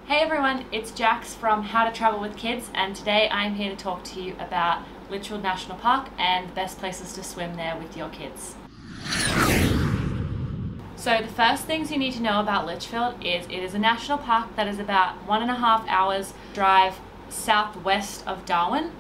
Hey everyone, it's Jax from How to Travel with Kids, and today I'm here to talk to you about Litchfield National Park and the best places to swim there with your kids. So the first things you need to know about Litchfield is it is a national park that is about 1.5 hours drive southwest of Darwin.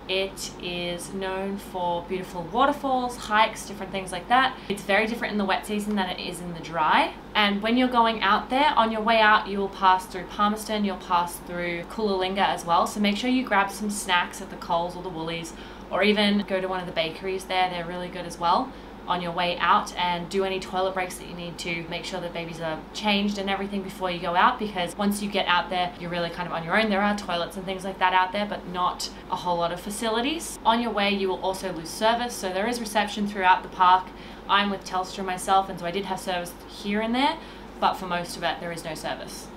It is known for beautiful waterfalls, hikes, different things like that. It's very different in the wet season than it is in the dry. And when you're going out there, on your way out, you will pass through Palmerston, you'll pass through Coolalinga as well. So make sure you grab some snacks at the Coles or the Woolies, or even go to one of the bakeries there. They're really good as well on your way out, and do any toilet breaks that you need to. Make sure that babies are changed and everything before you go out, because once you get out there, you're really kind of on your own. There are toilets and things like that out there, but not a whole lot of facilities. On your way, you will also lose service, so there is reception throughout the park. I'm with Telstra myself, and so I did have service here and there, but for most of it, there is no service.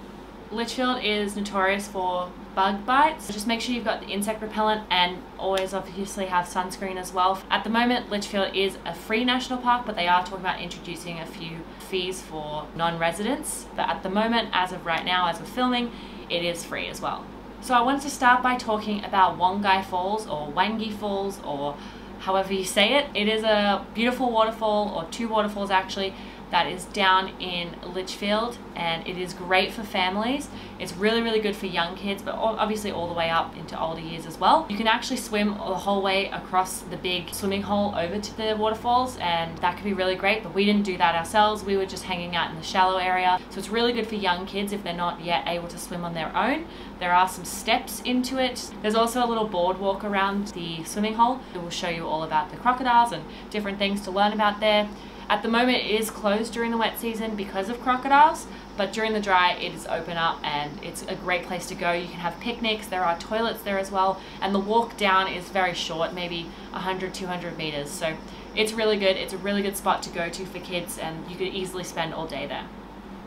Litchfield is notorious for bug bites. Just make sure you've got the insect repellent, and always obviously have sunscreen as well. At the moment, Litchfield is a free national park, but they are talking about introducing a few fees for non-residents. But at the moment, as of right now, as we're filming, it is free as well. So I wanted to start by talking about Wangi Falls, or Wangi Falls, or however you say it. It is a beautiful waterfall, or two waterfalls actually, that is down in Litchfield, and it is great for families. It's really, really good for young kids, but obviously all the way up into older years as well. You can actually swim the whole way across the big swimming hole over to the waterfalls, and that could be really great, but we didn't do that ourselves. We were just hanging out in the shallow area. So it's really good for young kids if they're not yet able to swim on their own. There are some steps into it. There's also a little boardwalk around the swimming hole. It will show you all about the crocodiles and different things to learn about there. At the moment, it is closed during the wet season because of crocodiles, but during the dry, it is open up, and it's a great place to go. You can have picnics, there are toilets there as well, and the walk down is very short, maybe 100, 200 meters. So it's really good. It's a really good spot to go to for kids, and you could easily spend all day there.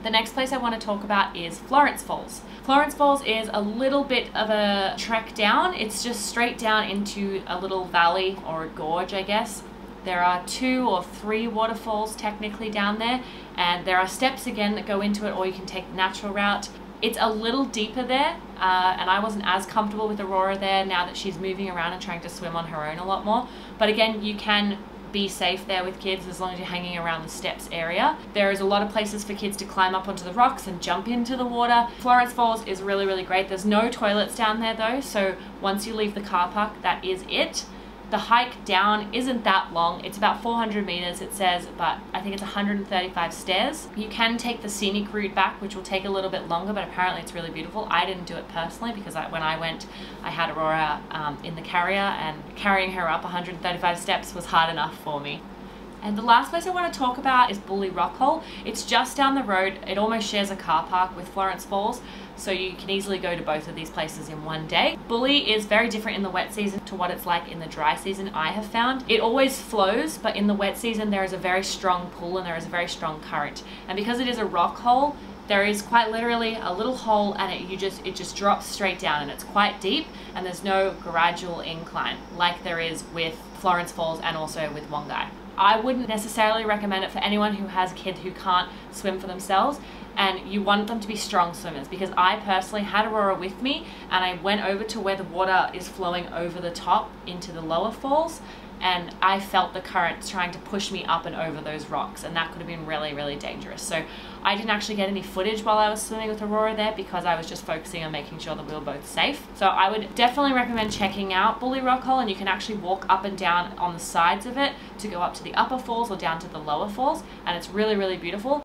The next place I want to talk about is Florence Falls. Florence Falls is a little bit of a trek down. It's just straight down into a little valley, or a gorge, I guess. There are 2 or 3 waterfalls technically down there, and there are steps again that go into it, or you can take the natural route. It's a little deeper there, and I wasn't as comfortable with Aurora there now that she's moving around and trying to swim on her own a lot more. But again, you can be safe there with kids as long as you're hanging around the steps area. There is a lot of places for kids to climb up onto the rocks and jump into the water. Florence Falls is really, really great. There's no toilets down there though, so once you leave the car park, that is it. The hike down isn't that long. It's about 400 meters, it says, but I think it's 135 stairs. You can take the scenic route back, which will take a little bit longer, but apparently it's really beautiful. I didn't do it personally because when I went, I had Aurora in the carrier, and carrying her up 135 steps was hard enough for me. And the last place I want to talk about is Rockhole. It's just down the road. It almost shares a car park with Florence Falls, so you can easily go to both of these places in one day. Bluey is very different in the wet season to what it's like in the dry season, I have found. It always flows, but in the wet season there is a very strong pull and there is a very strong current. And because it is a rock hole, there is quite literally a little hole, and it just drops straight down, and it's quite deep, and there's no gradual incline like there is with Florence Falls and also with Wangi. I wouldn't necessarily recommend it for anyone who has a kid who can't swim for themselves and you want them to be strong swimmers, because I personally had Aurora with me and I went over to where the water is flowing over the top into the lower falls, and I felt the current trying to push me up and over those rocks, and that could have been really, really dangerous. So I didn't actually get any footage while I was swimming with Aurora there because I was just focusing on making sure that we were both safe. So I would definitely recommend checking out Rockhole, and you can actually walk up and down on the sides of it to go up to the upper falls or down to the lower falls, and it's really, really beautiful.